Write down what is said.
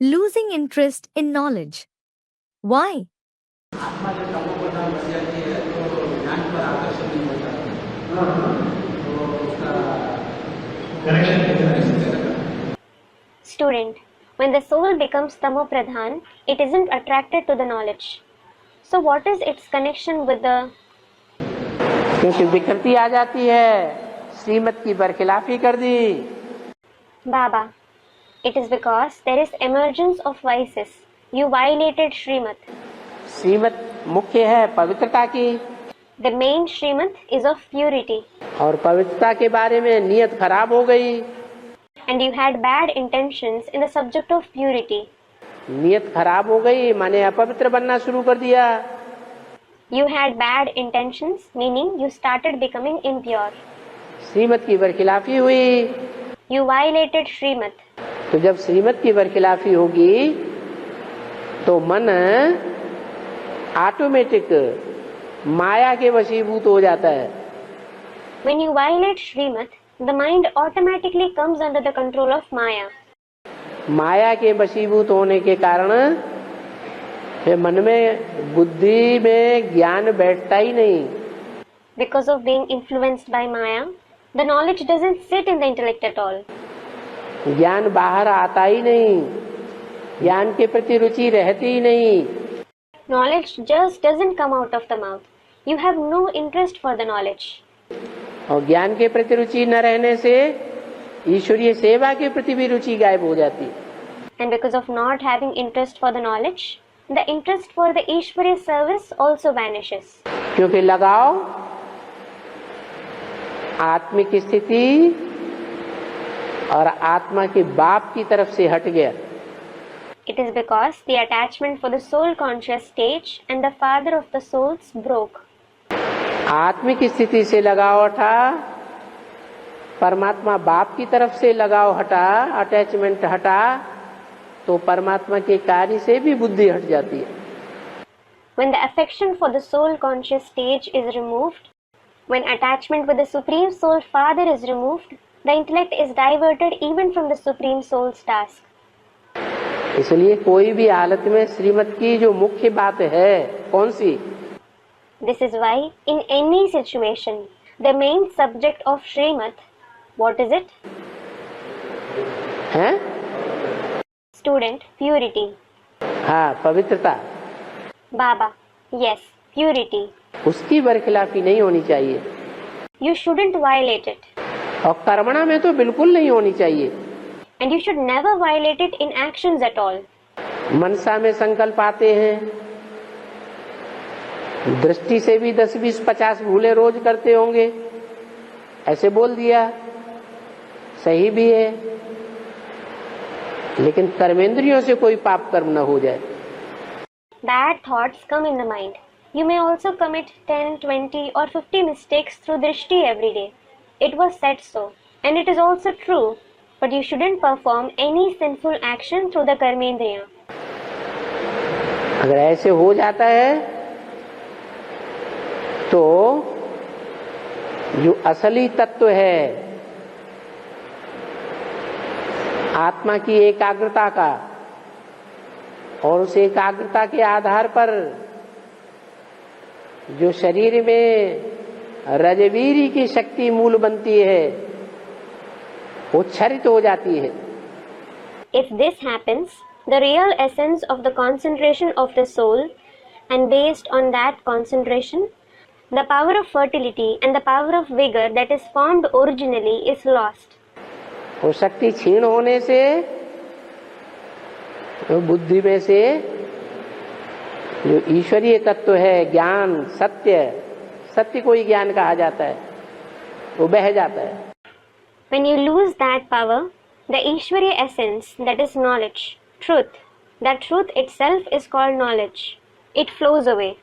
losing interest in knowledge. Why? आत्मा जो तमोप्रधान बन जाती है तो ज्ञान पर आकर्षण नहीं होता, तो उसका connection. Student, when the soul becomes tamopradhan, it isn't attracted to the knowledge. So what is its connection with the? क्योंकि विकृति आ जाती है, श्रीमत की बरखिलाफी कर दी। Baba, it is because there is emergence of vices. You violated Srimad. श्रीमत मुख्य है पवित्रता की, The main Srimad is of purity. और पवित्रता के बारे में नियत खराब हो गई। And you had bad intentions in the subject of purity. नियत खराब हो गई माने अपवित्र बनना शुरू कर दिया। You had bad intentions, meaning you started becoming impure. श्रीमत की बरखिलाफी हुई, You violated Srimad. तो जब श्रीमत की बरखिलाफी होगी तो मन ऑटोमेटिक माया के वशीभूत हो जाता है। When you violate Srimad, the mind automatically comes under the control of Maya. माया के वशीभूत होने के कारण फिर मन में बुद्धि में ज्ञान बैठता ही नहीं। Because of being influenced by Maya, the knowledge doesn't sit in the intellect at all. ज्ञान बाहर आता ही नहीं, ज्ञान के प्रति रुचि रहती ही नहीं। Knowledge just doesn't come out of the mouth. You have no interest for the knowledge. और ज्ञान के प्रति रुचि न रहने से ईश्वरीय सेवा के प्रति भी रुचि गायब हो जाती। And because of not having interest for the knowledge, the interest for the Ishwariya service also vanishes. क्योंकि लगाव आत्मिक स्थिति और आत्मा के बाप की तरफ से हट गया। It is because the attachment for the soul conscious stage and the father of the souls broke. आत्मिक स्थिति से लगाव हटा, परमात्मा बाप की तरफ से लगाव हटा, अटैचमेंट हटा, तो परमात्मा के कार्य से भी बुद्धि हट जाती है। When the affection for the soul conscious stage is removed, when attachment with the supreme soul father is removed, the intellect is diverted even from the supreme soul's task. इसलिए कोई भी हालत में श्रीमत की जो मुख्य बात है कौन सी? This is why in any situation, the main subject of Srimad, what is it? हैं? Student, purity. हाँ, पवित्रता। Baba, yes, purity. उसकी बरखिलाफी नहीं होनी चाहिए। You shouldn't violate it. और कर्मणा में तो बिल्कुल नहीं होनी चाहिए। And you should never violate it in actions at all. मनसा में संकल्प आते हैं, दृष्टि से भी 10, 20, 50 भूले रोज करते होंगे, ऐसे बोल दिया, सही भी है, लेकिन कर्मेंद्रियों से कोई पाप कर्म न हो जाए। Bad thoughts come in the mind. You may also commit 10, 20 or 50 mistakes through drishti every day. It was said so, and it is also true, but you shouldn't perform any sinful action through the karmendriya. अगर ऐसे हो जाता है तो जो असली तत्व है आत्मा की एकाग्रता का, और उस एकाग्रता के आधार पर जो शरीर में रजवीरी की शक्ति मूल बनती है वो क्षरित हो जाती है। If this happens, the real essence of the concentration of the soul, and based on that concentration, the power of fertility and the power of vigor that is formed originally is lost. वो शक्ति क्षीण होने से तो बुद्धि में से जो ईश्वरीय तत्व है, ज्ञान, सत्य, सत्य को ही ज्ञान कहा जाता है, वो बह जाता है। When you lose that power, the Ishwariya essence, that is knowledge, truth, that truth itself is called knowledge. It flows away.